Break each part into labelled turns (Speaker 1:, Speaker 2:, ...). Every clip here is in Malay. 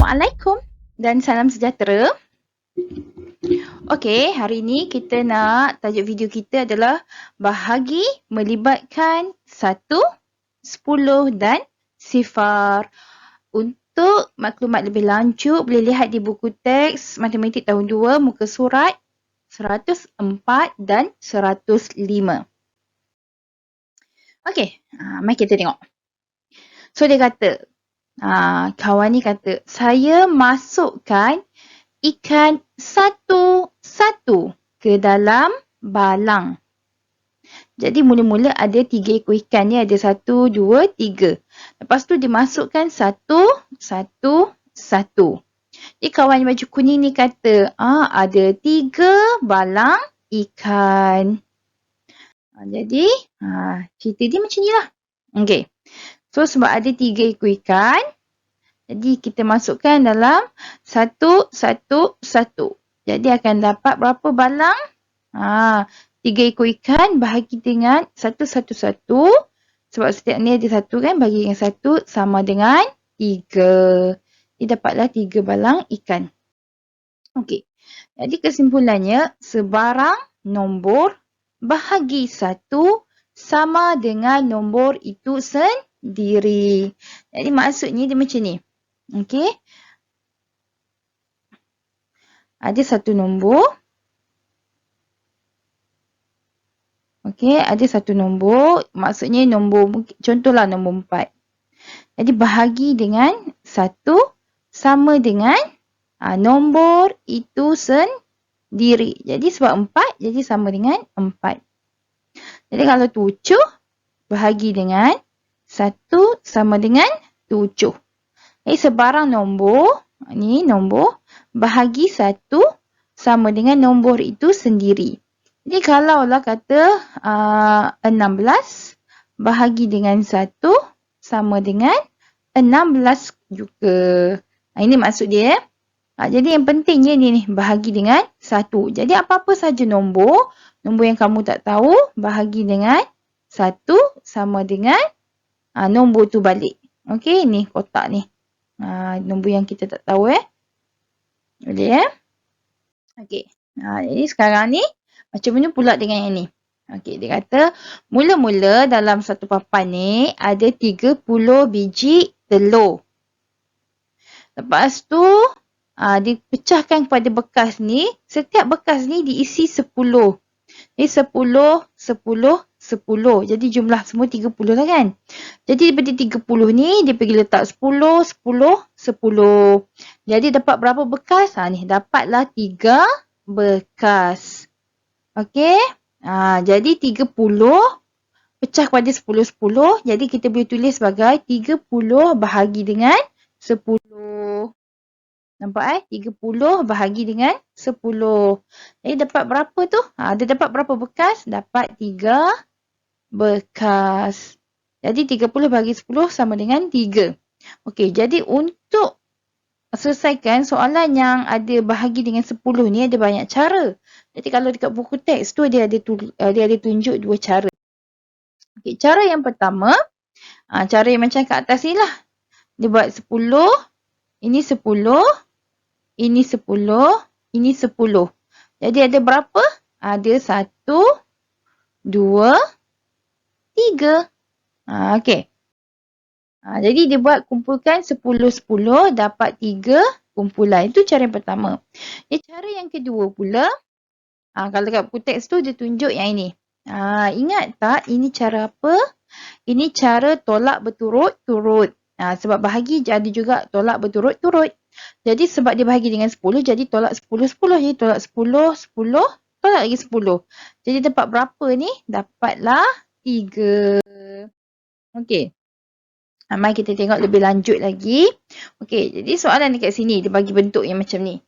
Speaker 1: Assalamualaikum dan salam sejahtera. Okey, hari ini tajuk video kita adalah bahagi melibatkan 1, 10 dan sifar. Untuk maklumat lebih lanjut boleh lihat di buku teks Matematik tahun 2 muka surat 104 dan 105. Okey, mari kita tengok. So dia kata, kawan ni kata, saya masukkan ikan satu-satu ke dalam balang. Jadi mula-mula ada 3 ekor ikan ni, ada 1, 2, 3. Lepas tu dimasukkan satu-satu. Jadi kawan baju kuning ni kata, ada 3 balang ikan. Jadi cerita dia macam ni lah. Okey. So sebab ada 3 ekor ikan, jadi kita masukkan dalam 1-1-1. Jadi akan dapat berapa balang? 3 ekor ikan bahagi dengan 1-1-1. Sebab setiap ni ada 1 kan, bagi dengan 1 sama dengan 3. Jadi dapatlah 3 balang ikan. Okey. Jadi kesimpulannya, sebarang nombor bahagi 1 sama dengan nombor itu sendiri. Jadi maksudnya dia macam ni. Okey. Ada satu nombor. Okey, ada satu nombor. Maksudnya nombor, contohlah nombor 4. Jadi bahagi dengan 1 sama dengan nombor itu sendiri. Jadi sebab 4, jadi sama dengan 4. Jadi kalau 7, bahagi dengan 1 sama dengan 7. Jadi sebarang nombor, ni nombor, bahagi 1 sama dengan nombor itu sendiri. Jadi kalaulah kata 16, bahagi dengan 1 sama dengan 16 juga. Ini maksud dia. Jadi yang pentingnya ni, bahagi dengan 1. Jadi apa-apa saja nombor yang kamu tak tahu, bahagi dengan 1 sama dengan nombor tu balik. Okey, ni kotak ni. Nombor yang kita tak tahu Boleh Okey. Jadi sekarang ni macam mana pula dengan yang ni? Okey, dia kata mula-mula dalam satu papan ni ada 30 biji telur. Lepas tu dipecahkan kepada bekas ni, setiap bekas ni diisi 10. Ni 10, 10, 10. Jadi jumlah semua 30 lah kan. Jadi daripada 30 ni, dia pergi letak 10, 10, 10. Jadi dapat berapa bekas? Ni dapatlah 3 bekas. Okey. Jadi 30 pecah kepada 10, 10. Jadi kita boleh tulis sebagai 30 bahagi dengan 10. Nampak 30 bahagi dengan 10. Jadi dapat berapa tu? Dia dapat berapa bekas? Dapat 3 bekas. Jadi 30 bahagi 10 sama dengan 3. Okey, jadi untuk selesaikan soalan yang ada bahagi dengan 10 ni ada banyak cara. Jadi kalau dekat buku teks tu dia ada tunjuk 2 cara. Okey, cara yang pertama, cara yang macam kat atas ni lah. Dia buat 10, ini 10, ini 10, ini 10. Jadi ada berapa? Ada 1, 2, 3. Okey. Jadi dia buat kumpulkan 10, 10 dapat 3 kumpulan. Itu cara yang pertama. Cara yang kedua pula, kalau kat buku teks tu dia tunjuk yang ini. Ingat tak ini cara apa? Ini cara tolak berturut-turut. Sebab bahagi ada juga tolak berturut-turut. Jadi sebab dia bahagi dengan 10, jadi tolak 10, 10. Jadi tolak 10, 10, tolak lagi 10. Jadi dapat berapa ni? Dapatlah 3. Okey. Mari kita tengok lebih lanjut lagi. Okey, jadi soalan dekat sini dia bagi bentuk yang macam ni.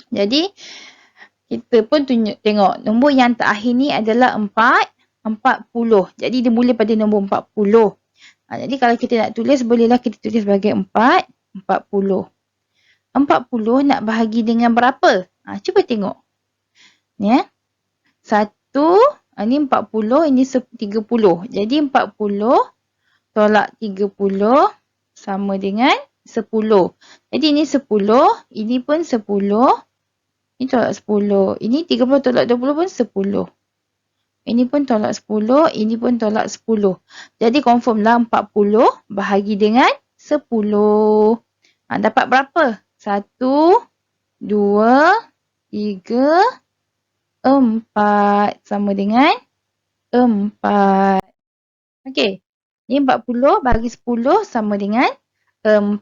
Speaker 1: Jadi kita pun tengok nombor yang terakhir ni adalah 40. Jadi dia mula pada nombor 40. Jadi kalau kita nak tulis, bolehlah kita tulis sebagai 40. 40 nak bahagi dengan berapa? Cuba tengok. Ni 1, ni 40, ini 30. Jadi 40 tolak 30 sama dengan 10. Jadi ini 10, ini pun 10. Ini tolak 10. Ini 30 tolak 20 pun 10. Ini pun tolak 10, ini pun tolak 10. Jadi confirm lah 40 bahagi dengan 10. Dapat berapa? 1, 2, 3, 4. Sama dengan 4. Okey. Ini 40 bahagi 10 sama dengan 4.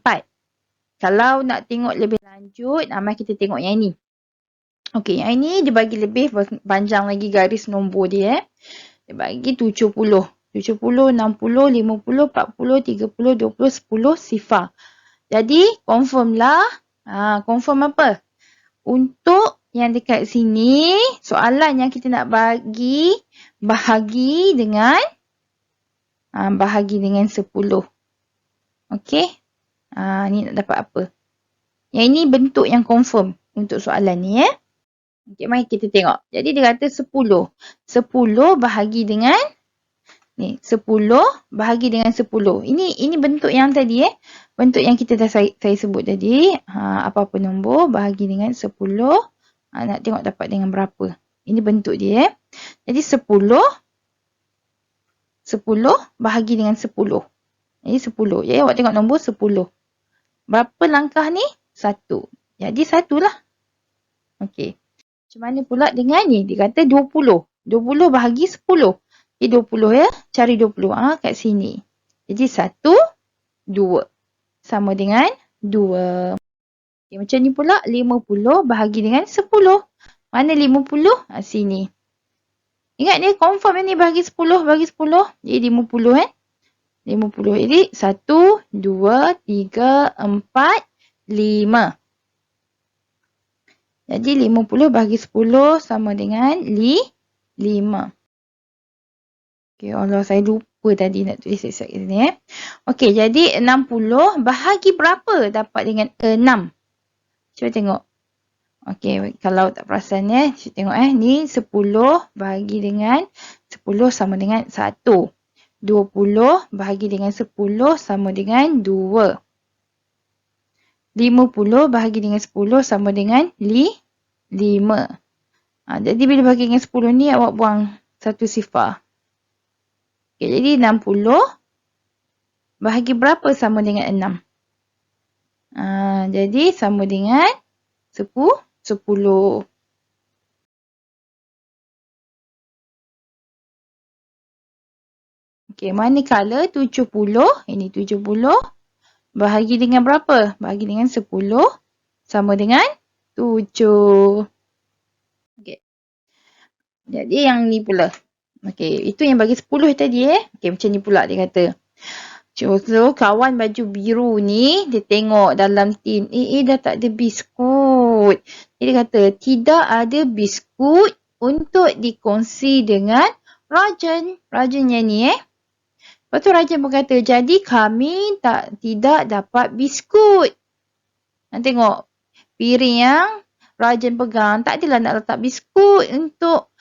Speaker 1: Kalau nak tengok lebih lanjut, mari kita tengok yang ini. Okey, yang ini dia bagi lebih panjang lagi garis nombor dia. Dia bagi 70. 70, 60, 50, 40, 30, 20, 10 sifar. Jadi, confirm lah. Confirm apa? Untuk yang dekat sini, soalan yang kita nak bagi, bahagi dengan 10. Okey. Ni nak dapat apa? Yang ini bentuk yang confirm untuk soalan ni. Okey, mari kita tengok. Jadi dia kata 10. 10 bahagi dengan 10 bahagi dengan 10. Ini bentuk yang tadi bentuk yang kita dah saya sebut tadi. Apa-apa nombor bahagi dengan 10. Nak tengok dapat dengan berapa. Ini bentuk dia. Jadi 10 bahagi dengan 10. Jadi 10. Jadi awak tengok nombor 10. Berapa langkah ni? 1. Jadi 1 lah. Okey. Macam mana pula dengan ni? Dia kata 20. 20 bahagi 10. Jadi 20 ya. Cari 20. Kat sini. Jadi 1, 2. Sama dengan 2. Okay, macam ni pula 50 bahagi dengan 10. Mana 50? Sini. Ingat ni confirm ni bahagi 10 bahagi 10. Jadi 50 50. Jadi 1, 2, 3, 4, 5. Jadi 50 bahagi 10 sama dengan 5. Okay, Allah saya lupa tadi nak tulis kat sini. Okey, jadi 60 bahagi berapa dapat dengan 6? Cuba tengok. Okey, kalau tak perasan cuba tengok ni 10 bahagi dengan 10 sama dengan 1. 20 bahagi dengan 10 sama dengan 2. 50 bahagi dengan 10 sama dengan 5. Jadi bila bahagi dengan 10 ni awak buang satu sifar. Okay, jadi 60 bahagi berapa sama dengan 6? Jadi sama dengan 10. Okey, manakala 70, ini 70 bahagi dengan berapa? Bahagi dengan 10 sama dengan 7. Okey. Jadi yang ni pula. Okey, itu yang bagi 10 tadi Okey, macam ni pula dia kata. So, kawan baju biru ni dia tengok dalam tin. Dah tak ada biskut. Dia kata tidak ada biskut untuk dikongsi dengan Rajan. Rajan yang ni Lepas tu Rajan pun kata, jadi kami tidak dapat biskut. Tengok, piring yang Rajan pegang, tak adalah nak letak biskut untuk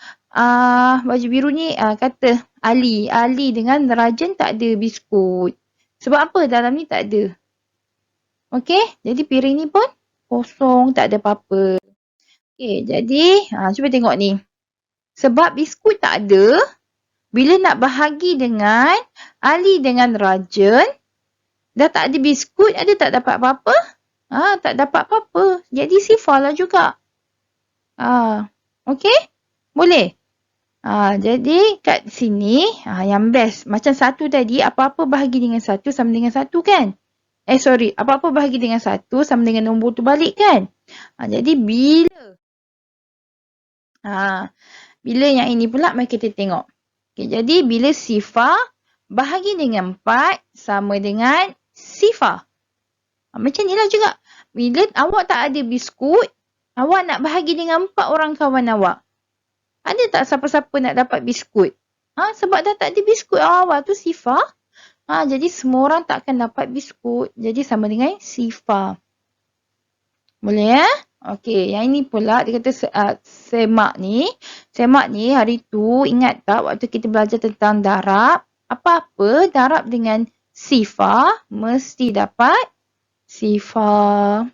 Speaker 1: baju biru ni. Kata Ali dengan Rajan tak ada biskut. Sebab apa dalam ni tak ada? Okey, jadi piring ni pun kosong, tak ada apa-apa. Okey, jadi cuba tengok ni. Sebab biskut tak ada, bila nak bahagi dengan Ali dengan Rajan, dah tak ada biskut, ada tak dapat apa-apa? Tak dapat apa-apa. Jadi sifar lah juga. Okey? Boleh? Jadi kat sini, yang best. Macam satu tadi, apa-apa bahagi dengan satu sama dengan satu kan? Apa-apa bahagi dengan satu sama dengan nombor tu balik kan? Jadi bila yang ini pula, mari kita tengok. Okay, jadi bila sifar bahagi dengan 4 sama dengan sifar. Macam ni lah juga. Bila awak tak ada biskut, awak nak bahagi dengan 4 orang kawan awak. Ada tak siapa-siapa nak dapat biskut? Sebab dah tak ada biskut awak tu sifar. Jadi semua orang tak akan dapat biskut. Jadi sama dengan sifar. Boleh Okey, yang ini pula dia kata semak ni. Semak ni hari tu ingat tak waktu kita belajar tentang darab? Apa-apa darab dengan sifar, mesti dapat sifar.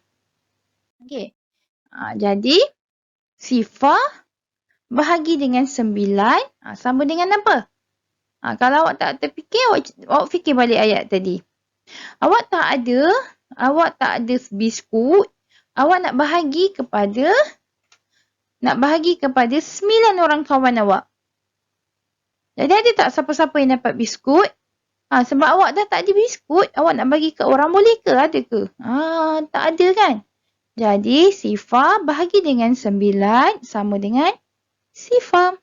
Speaker 1: Okey. Jadi, sifar bahagi dengan 9 sama dengan apa? Kalau awak tak terfikir, awak fikir balik ayat tadi. Awak tak ada biskut, awak nak bahagi kepada 9 orang kawan awak. Jadi ada tak siapa-siapa yang dapat biskut? Sebab awak dah tak ada biskut, awak nak bagi ke orang boleh ke? Ada ke? Tak ada kan? Jadi sifar bahagi dengan 9 sama dengan sifar.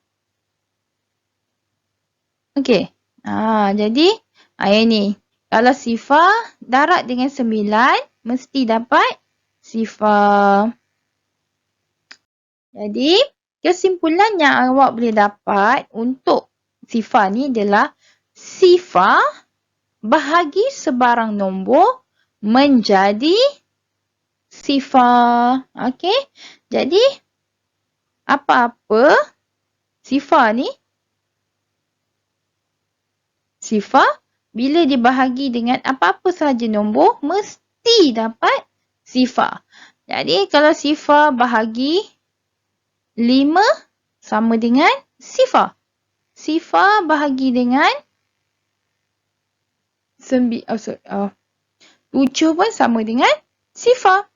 Speaker 1: Okey. Jadi yang ni. Kalau sifar darab dengan 9 mesti dapat sifar. Jadi kesimpulan yang awak boleh dapat untuk sifar ni adalah sifar bahagi sebarang nombor menjadi sifar. Okey. Jadi apa-apa sifar ni, sifar bila dibahagi dengan apa-apa sahaja nombor mesti dapat sifar. Jadi kalau sifar bahagi 5 sama dengan sifar. Sifar bahagi dengan 7 pun sama dengan sifar.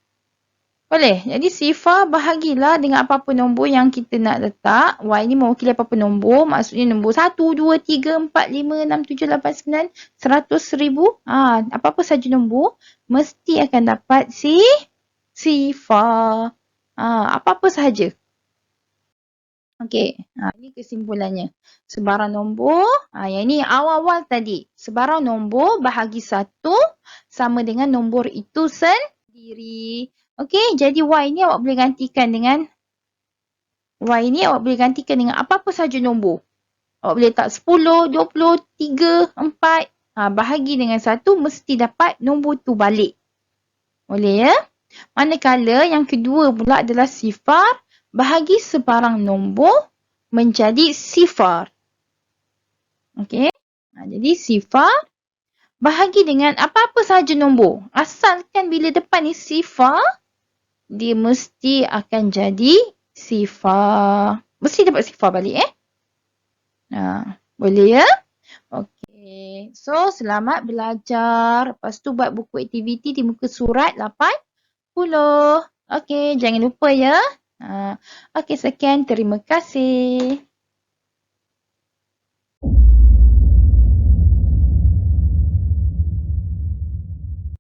Speaker 1: Boleh? Jadi sifar bahagilah dengan apa-apa nombor yang kita nak letak. Y ni mewakili apa-apa nombor. Maksudnya nombor 1, 2, 3, 4, 5, 6, 7, 8, 9, 100, 1000. Apa-apa saja nombor mesti akan dapat sifar. Apa-apa sahaja. Okey, ini kesimpulannya. Sebarang nombor, yang ni awal-awal tadi. Sebarang nombor bahagi 1 sama dengan nombor itu sendiri. Okey, jadi Y ni awak boleh gantikan dengan apa-apa saja nombor. Awak boleh letak 10, 20, 3, 4. Bahagi dengan 1 mesti dapat nombor tu balik. Boleh ya? Manakala yang kedua pula adalah sifar bahagi sebarang nombor menjadi sifar. Okey. Jadi sifar bahagi dengan apa-apa sahaja nombor. Asalkan bila depan ni sifar, dia mesti akan jadi sifar. Mesti dapat sifar balik boleh ya? Okey. So, selamat belajar. Lepas tu buat buku aktiviti di muka surat 80. Okey, jangan lupa ya. Okey, sekian. Terima kasih.